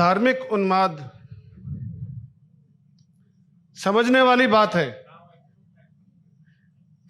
धार्मिक उन्माद समझने वाली बात है।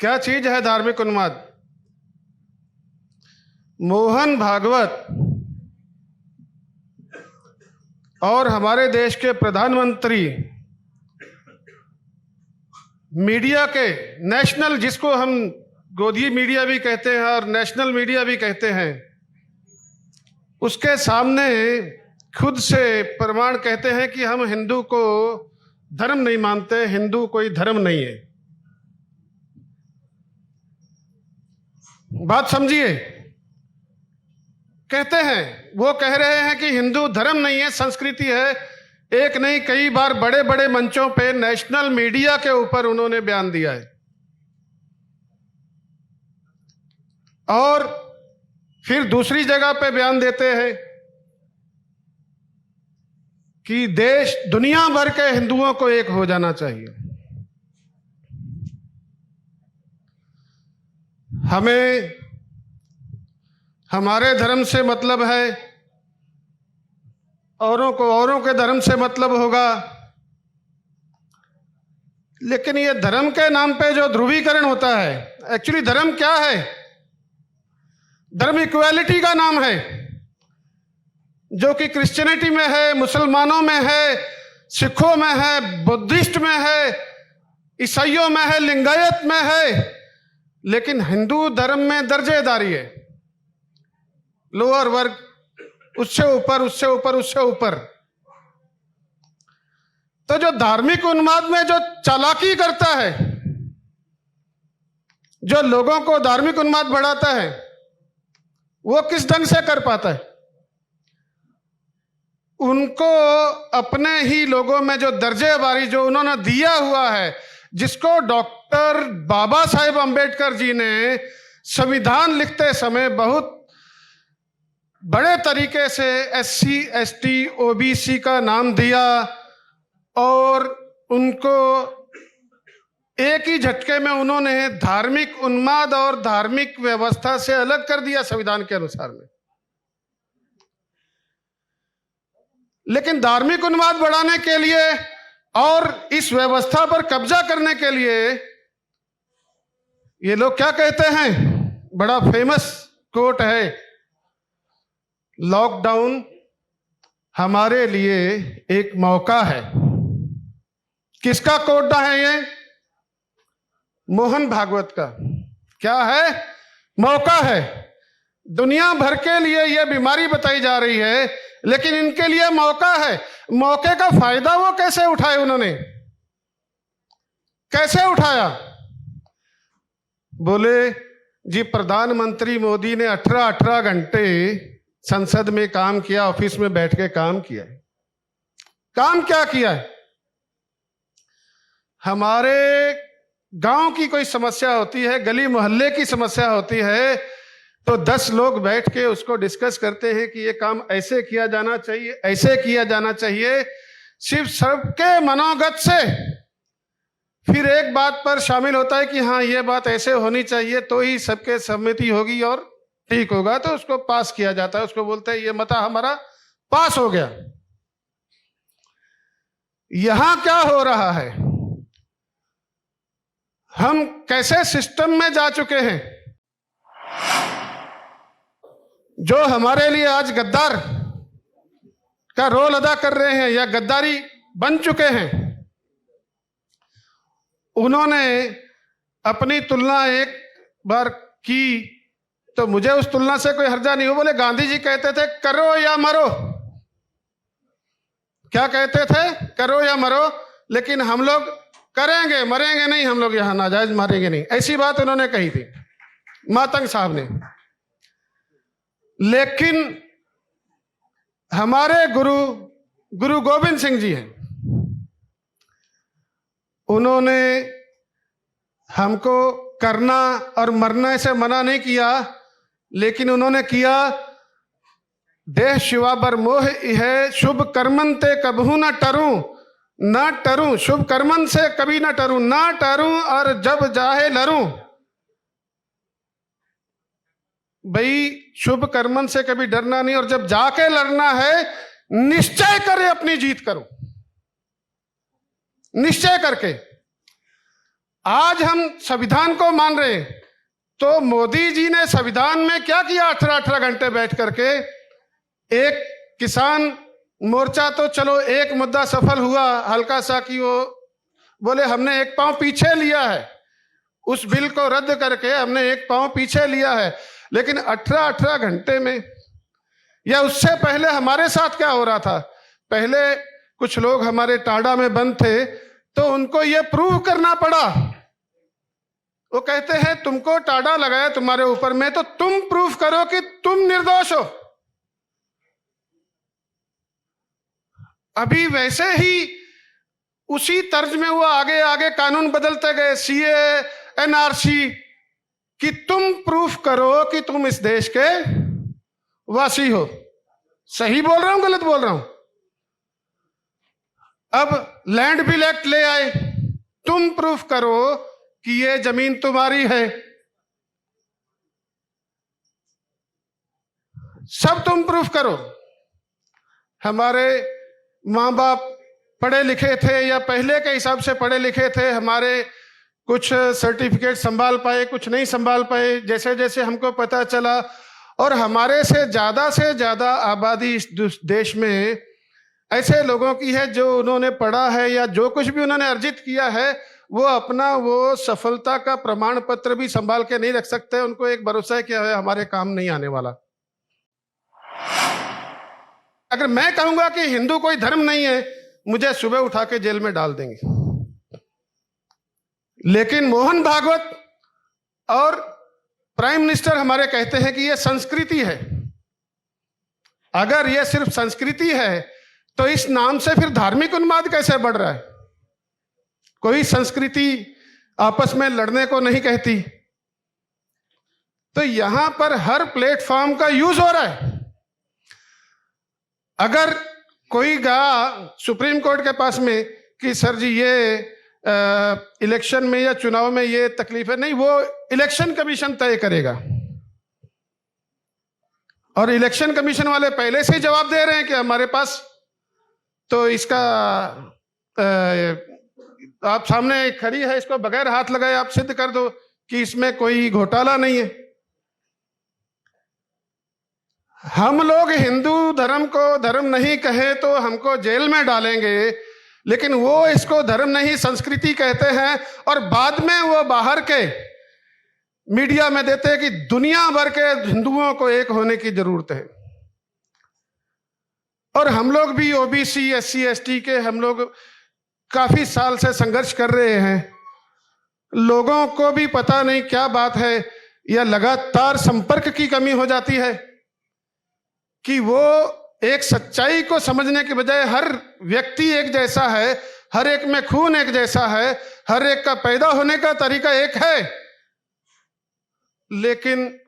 क्या चीज है धार्मिक उन्माद? मोहन भागवत और हमारे देश के प्रधानमंत्री मीडिया के नेशनल, जिसको हम गोदी मीडिया भी कहते हैं और नेशनल मीडिया भी कहते हैं, उसके सामने खुद से प्रमाण कहते हैं कि हम हिंदू को धर्म नहीं मानते, हिंदू कोई धर्म नहीं है। बात समझिए, कहते हैं, वो कह रहे हैं कि हिंदू धर्म नहीं है, संस्कृति है। एक नहीं कई बार बड़े बड़े मंचों पे नेशनल मीडिया के ऊपर उन्होंने बयान दिया है। और फिर दूसरी जगह पे बयान देते हैं कि देश दुनिया भर के हिंदुओं को एक हो जाना चाहिए। हमें हमारे धर्म से मतलब है, औरों को औरों के धर्म से मतलब होगा। लेकिन ये धर्म के नाम पे जो ध्रुवीकरण होता है, एक्चुअली धर्म क्या है? धर्म इक्वालिटी का नाम है, जो कि क्रिश्चियनिटी में है, मुसलमानों में है, सिखों में है, बुद्धिस्ट में है, ईसाइयों में है, लिंगायत में है। लेकिन हिंदू धर्म में दर्जेदारी है, लोअर वर्ग, उससे ऊपर, उससे ऊपर, उससे ऊपर। तो जो धार्मिक उन्माद में जो चालाकी करता है, जो लोगों को धार्मिक उन्माद बढ़ाता है, वो किस ढंग से कर पाता है? उनको अपने ही लोगों में जो दर्जेदारी जो उन्होंने दिया हुआ है, जिसको डॉक्टर बाबा साहेब अंबेडकर जी ने संविधान लिखते समय बहुत बड़े तरीके से SC ST OBC का नाम दिया और उनको एक ही झटके में उन्होंने धार्मिक उन्माद और धार्मिक व्यवस्था से अलग कर दिया संविधान के अनुसार में। लेकिन धार्मिक उन्माद बढ़ाने के लिए और इस व्यवस्था पर कब्जा करने के लिए ये लोग क्या कहते हैं? बड़ा फेमस कोट है, लॉकडाउन हमारे लिए एक मौका है। किसका कोट है ये? मोहन भागवत का। क्या है? मौका है। दुनिया भर के लिए यह बीमारी बताई जा रही है, लेकिन इनके लिए मौका है। मौके का फायदा वो कैसे उठाए? उन्होंने कैसे उठाया? बोले जी, प्रधानमंत्री मोदी ने 18 घंटे संसद में काम किया, ऑफिस में बैठ के काम किया है। काम क्या किया है? हमारे गांव की कोई समस्या होती है, गली मोहल्ले की समस्या होती है, तो 10 लोग बैठ के उसको डिस्कस करते हैं कि ये काम ऐसे किया जाना चाहिए, ऐसे किया जाना चाहिए। सिर्फ सबके मनोगत से फिर एक बात पर शामिल होता है कि हाँ, ये बात ऐसे होनी चाहिए, तो ही सबके सहमति होगी और ठीक होगा, तो उसको पास किया जाता है। उसको बोलते हैं ये मता हमारा पास हो गया। यहां क्या हो रहा है? हम कैसे सिस्टम में जा चुके हैं, जो हमारे लिए आज गद्दार का रोल अदा कर रहे हैं या गद्दारी बन चुके हैं। उन्होंने अपनी तुलना एक बार की, तो मुझे उस तुलना से कोई हर्जा नहीं हो। बोले गांधी जी कहते थे करो या मरो। क्या कहते थे? करो या मरो। लेकिन हम लोग करेंगे, मरेंगे नहीं, हम लोग यहां नाजायज मारेंगे नहीं, ऐसी बात उन्होंने कही थी, मातंग साहब ने। लेकिन हमारे गुरु गोविंद सिंह जी हैं, उन्होंने हमको करना और मरने से मना नहीं किया, लेकिन उन्होंने किया देह शिवा बर मोह है, शुभ कर्मन ते कबहू न टरूं, न टरूं, शुभ कर्मन से कभी न टरूं, न टरूं और जब जाहे लरूं। भाई शुभ कर्मन से कभी डरना नहीं, और जब जाके लड़ना है निश्चय करे अपनी जीत करो, निश्चय करके। आज हम संविधान को मान रहे हैं, तो मोदी जी ने संविधान में क्या किया? 18 घंटे बैठ करके एक किसान मोर्चा, तो चलो एक मुद्दा सफल हुआ हल्का सा, कि वो बोले हमने एक पांव पीछे लिया है, उस बिल को रद्द करके हमने एक पांव पीछे लिया है। लेकिन 18 घंटे में, या उससे पहले हमारे साथ क्या हो रहा था? पहले कुछ लोग हमारे टाडा में बंद थे, तो उनको ये प्रूव करना पड़ा। वो कहते हैं तुमको टाडा लगाया तुम्हारे ऊपर में, तो तुम प्रूफ करो कि तुम निर्दोष हो। अभी वैसे ही उसी तर्ज में वो आगे आगे कानून बदलते गए, सीए, एनआरसी, कि तुम प्रूफ करो कि तुम इस देश के वासी हो। सही बोल रहा हूं, गलत बोल रहा हूं? अब लैंड बिल एक्ट ले आए, तुम प्रूफ करो कि ये जमीन तुम्हारी है। सब तुम प्रूफ करो। हमारे माँ बाप पढ़े लिखे थे, या पहले के हिसाब से पढ़े लिखे थे, हमारे कुछ सर्टिफिकेट संभाल पाए, कुछ नहीं संभाल पाए, जैसे जैसे हमको पता चला। और हमारे से ज्यादा आबादी इस देश में ऐसे लोगों की है जो उन्होंने पढ़ा है, या जो कुछ भी उन्होंने अर्जित किया है, वो अपना वो सफलता का प्रमाण पत्र भी संभाल के नहीं रख सकते। उनको एक भरोसा है कि हमारे काम नहीं आने वाला। अगर मैं कहूंगा कि हिंदू कोई धर्म नहीं है, मुझे सुबह उठा के जेल में डाल देंगे। लेकिन मोहन भागवत और प्राइम मिनिस्टर हमारे कहते हैं कि यह संस्कृति है। अगर यह सिर्फ संस्कृति है, तो इस नाम से फिर धार्मिक उन्माद कैसे बढ़ रहा है? कोई संस्कृति आपस में लड़ने को नहीं कहती। तो यहां पर हर प्लेटफॉर्म का यूज हो रहा है। अगर कोई गया सुप्रीम कोर्ट के पास में कि सर जी ये इलेक्शन में या चुनाव में ये तकलीफ है, नहीं, वो इलेक्शन कमीशन तय करेगा। और इलेक्शन कमीशन वाले पहले से ही जवाब दे रहे हैं कि हमारे पास तो इसका आप सामने खड़ी है, इसको बगैर हाथ लगाए आप सिद्ध कर दो कि इसमें कोई घोटाला नहीं है। हम लोग हिंदू धर्म को धर्म नहीं कहे तो हमको जेल में डालेंगे, लेकिन वो इसको धर्म नहीं संस्कृति कहते हैं। और बाद में वो बाहर के मीडिया में देते हैं कि दुनिया भर के हिंदुओं को एक होने की जरूरत है। और हम लोग भी ओबीसी, एससी, एसटी के हम लोग काफी साल से संघर्ष कर रहे हैं। लोगों को भी पता नहीं क्या बात है, या लगातार संपर्क की कमी हो जाती है कि वो एक सच्चाई को समझने के बजाय हर व्यक्ति एक जैसा है, हर एक में खून एक जैसा है, हर एक का पैदा होने का तरीका एक है। लेकिन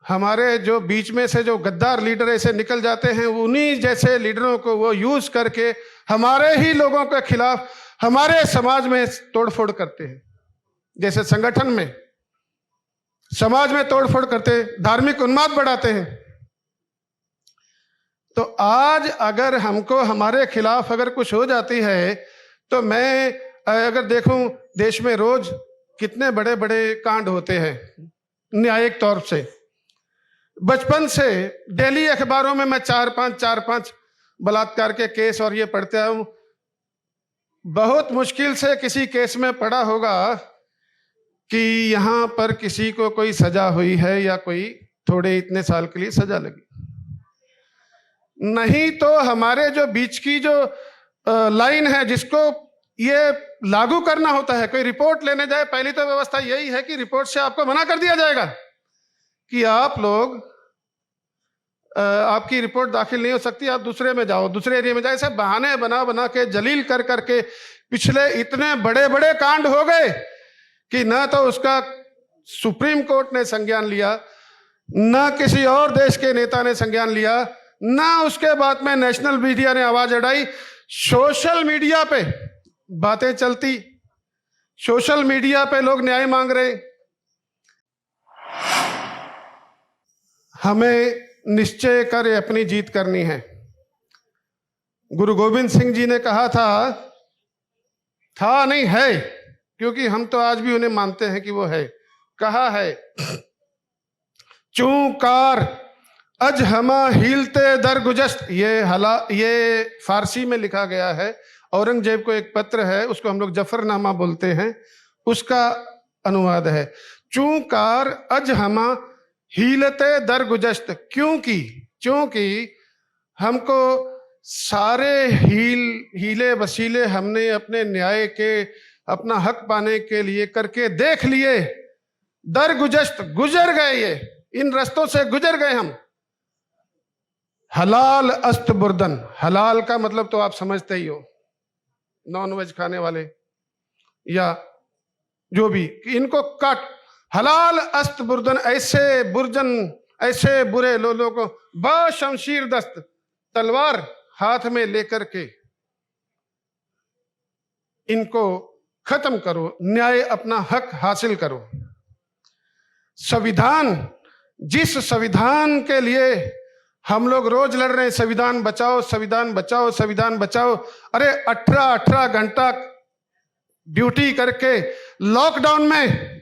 हमारे जो बीच में से जो गद्दार लीडर ऐसे निकल जाते हैं, उन्हीं जैसे लीडरों को वो यूज करके हमारे ही लोगों के खिलाफ हमारे समाज में तोड़फोड़ करते हैं। जैसे संगठन में, समाज में तोड़फोड़ करते, धार्मिक उन्माद बढ़ाते हैं। तो आज अगर हमको हमारे खिलाफ अगर कुछ हो जाती है, तो मैं अगर देखूं देश में रोज कितने बड़े बड़े कांड होते हैं न्यायिक तौर से। बचपन से डेली अखबारों में मैं चार पांच बलात्कार के केस और ये पढ़ता हूं। बहुत मुश्किल से किसी केस में पढ़ा होगा कि यहां पर किसी को कोई सजा हुई है या कोई थोड़े इतने साल के लिए सजा लगी। नहीं तो हमारे जो बीच की जो लाइन है जिसको ये लागू करना होता है, कोई रिपोर्ट लेने जाए, पहली तो व्यवस्था यही है कि रिपोर्ट से आपको मना कर दिया जाएगा कि आप लोग आपकी रिपोर्ट दाखिल नहीं हो सकती, आप दूसरे में जाओ, दूसरे एरिया में जाए। ऐसे बहाने बना बना के जलील कर करके पिछले इतने बड़े बड़े कांड हो गए कि ना तो उसका सुप्रीम कोर्ट ने संज्ञान लिया, ना किसी और देश के नेता ने संज्ञान लिया, ना उसके बाद में नेशनल मीडिया ने आवाज उठाई। सोशल मीडिया पे बातें चलती, सोशल मीडिया पे लोग न्याय मांग रहे। हमें निश्चय कर अपनी जीत करनी है। गुरु गोविंद सिंह जी ने कहा था नहीं है, क्योंकि हम तो आज भी उन्हें मानते हैं कि वो है। कहा है, चूंकार अज हमा हीलते दर गुजस्त, ये फारसी में लिखा गया है। औरंगजेब को एक पत्र है, उसको हम लोग जफरनामा बोलते हैं, उसका अनुवाद है। चूंकार अज हमा हीलते दर गुजस्त, क्योंकि हमको सारे हीले वसीले हमने अपने न्याय के, अपना हक पाने के लिए करके देख लिए। दर गुजस्त, गुजर गए, ये इन रस्तों से गुजर गए हम। हलाल अस्त बुर्दन, हलाल का मतलब तो आप समझते ही हो, नॉन वेज खाने वाले या जो भी, इनको काट। हलाल अस्त बुर्दन, ऐसे बुर्जन, ऐसे बुरे लोगों को बशमशीर दस्त, तलवार हाथ में लेकर के इनको खत्म करो, न्याय, अपना हक हासिल करो। संविधान, जिस संविधान के लिए हम लोग रोज लड़ रहे हैं, संविधान बचाओ, संविधान बचाओ, संविधान बचाओ। अरे 18 घंटा ड्यूटी करके लॉकडाउन में,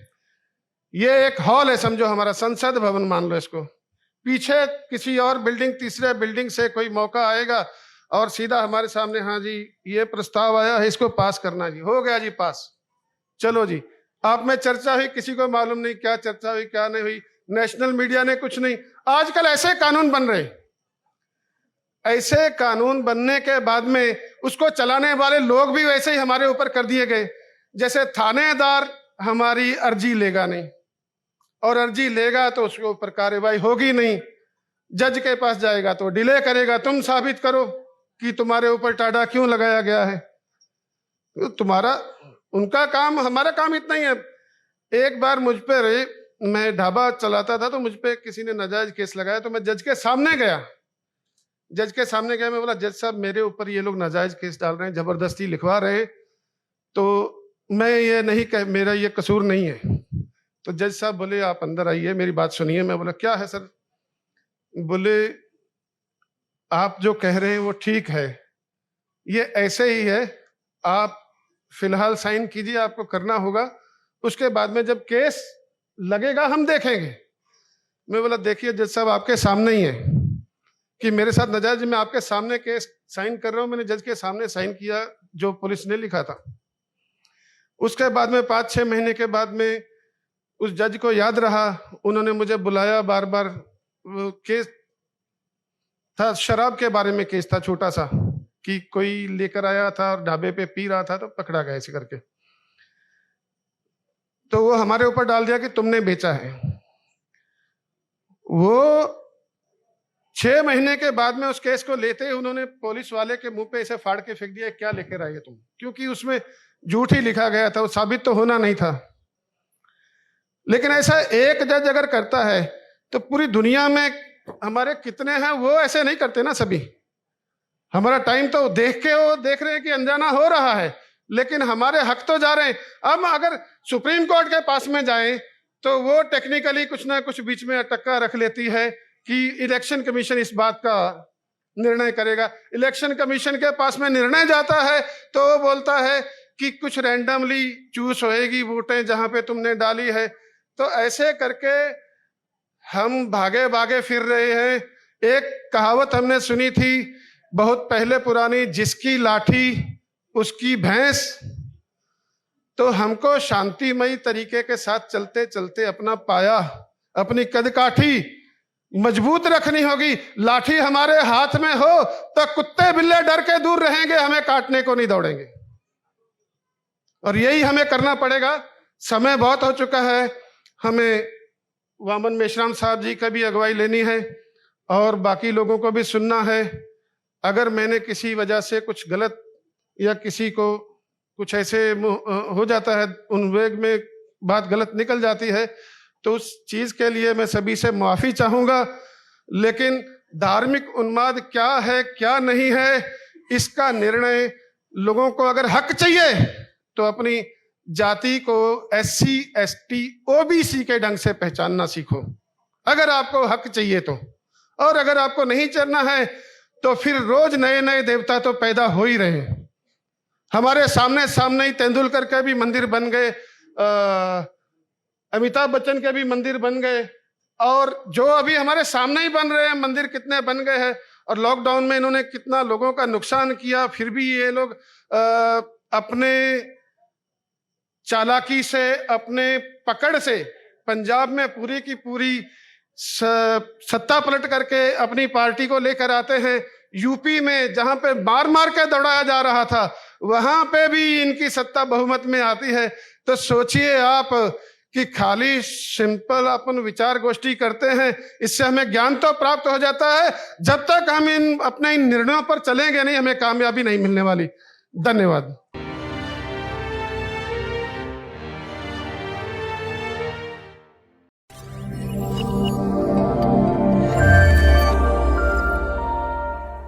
ये एक हॉल है समझो, हमारा संसद भवन मान लो इसको, पीछे किसी और बिल्डिंग, तीसरे बिल्डिंग से कोई मौका आएगा और सीधा हमारे सामने, हाँ जी ये प्रस्ताव आया है, इसको पास करना जी, हो गया जी पास, चलो जी। आप में चर्चा हुई, किसी को मालूम नहीं क्या चर्चा हुई क्या नहीं हुई, नेशनल मीडिया ने कुछ नहीं। आजकल ऐसे कानून बन रहे, ऐसे कानून बनने के बाद में उसको चलाने वाले लोग भी वैसे ही हमारे ऊपर कर दिए गए। जैसे थानेदार हमारी अर्जी लेगा नहीं, और अर्जी लेगा तो उसके ऊपर कार्रवाई होगी नहीं, जज के पास जाएगा तो डिले करेगा, तुम साबित करो कि तुम्हारे ऊपर टाडा क्यों लगाया गया है। तो तुम्हारा, उनका काम, हमारा काम इतना ही है। एक बार मुझ पर, मैं ढाबा चलाता था तो मुझ पे किसी ने नाजायज केस लगाया, तो मैं जज के सामने गया, मैं बोला जज साहब मेरे ऊपर ये लोग नाजायज केस डाल रहे हैं, जबरदस्ती लिखवा रहे हैं, तो मैं ये नहीं कह, मेरा ये कसूर नहीं है। तो जज साहब बोले आप अंदर आइए, मेरी बात सुनिए। मैं बोला क्या है सर? बोले आप जो कह रहे हैं वो ठीक है, ये ऐसे ही है, आप फिलहाल साइन कीजिए, आपको करना होगा, उसके बाद में जब केस लगेगा हम देखेंगे। मैं बोला देखिए जज साहब आपके सामने ही है कि मेरे साथ नाजायज, मैं आपके सामने केस साइन कर रहा हूं, मैंने जज के सामने साइन किया जो पुलिस ने लिखा था। उसके बाद में 5-6 महीने के बाद में उस जज को याद रहा, उन्होंने मुझे बुलाया बार बार। वो केस था शराब के बारे में, केस था छोटा सा, कि कोई लेकर आया था और ढाबे पे पी रहा था तो पकड़ा गया ऐसे करके, तो वो हमारे ऊपर डाल दिया कि तुमने बेचा है। वो 6 महीने के बाद में उस केस को लेते ही उन्होंने पुलिस वाले के मुंह पे इसे फाड़ के फेंक दिया, क्या लेकर आए तुम, क्योंकि उसमें झूठ ही लिखा गया था, वो साबित तो होना नहीं था। लेकिन ऐसा एक जज अगर करता है तो पूरी दुनिया में हमारे कितने हैं वो ऐसे नहीं करते ना सभी। हमारा टाइम तो देख के वो देख रहे हैं कि अनजाना हो रहा है, लेकिन हमारे हक तो जा रहे हैं। अब अगर सुप्रीम कोर्ट के पास में जाएं तो वो टेक्निकली कुछ ना कुछ बीच में अटक्का रख लेती है कि इलेक्शन कमीशन इस बात का निर्णय करेगा। इलेक्शन कमीशन के पास में निर्णय जाता है तो वो बोलता है कि कुछ रैंडमली चूज होएगी वोटें जहां पे तुमने डाली है। तो ऐसे करके हम भागे भागे फिर रहे हैं। एक कहावत हमने सुनी थी बहुत पहले पुरानी, जिसकी लाठी उसकी भैंस। तो हमको शांतिमयी तरीके के साथ चलते चलते अपना पाया, अपनी कदकाठी मजबूत रखनी होगी। लाठी हमारे हाथ में हो तो कुत्ते बिल्ले डर के दूर रहेंगे, हमें काटने को नहीं दौड़ेंगे। और यही हमें करना पड़ेगा। समय बहुत हो चुका है, हमें वामन मेश्राम साहब जी का भी अगुवाई लेनी है और बाकी लोगों को भी सुनना है। अगर मैंने किसी वजह से कुछ गलत या किसी को कुछ ऐसे हो जाता है, उन्वेग में बात गलत निकल जाती है, तो उस चीज के लिए मैं सभी से माफी चाहूंगा। लेकिन धार्मिक उन्माद क्या है क्या नहीं है, इसका निर्णय लोगों को अगर हक चाहिए तो अपनी जाति को SC ST OBC के ढंग से पहचानना सीखो, अगर आपको हक चाहिए तो। और अगर आपको नहीं चलना है तो फिर रोज नए नए देवता तो पैदा हो ही रहे हैं। हमारे सामने सामने ही तेंदुलकर के भी मंदिर बन गए, अमिताभ बच्चन के भी मंदिर बन गए, और जो अभी हमारे सामने ही बन रहे हैं मंदिर कितने बन गए हैं। और लॉकडाउन में इन्होंने कितना लोगों का नुकसान किया, फिर भी ये लोग अपने चालाकी से, अपने पकड़ से पंजाब में पूरी की पूरी सत्ता पलट करके अपनी पार्टी को लेकर आते हैं। यूपी में जहां पे मार मार के दौड़ाया जा रहा था, वहां पे भी इनकी सत्ता बहुमत में आती है। तो सोचिए आप कि खाली सिंपल अपन विचार गोष्ठी करते हैं, इससे हमें ज्ञान तो प्राप्त हो जाता है, जब तक हम अपने इन निर्णयों पर चलेंगे नहीं, हमें कामयाबी नहीं मिलने वाली। धन्यवाद।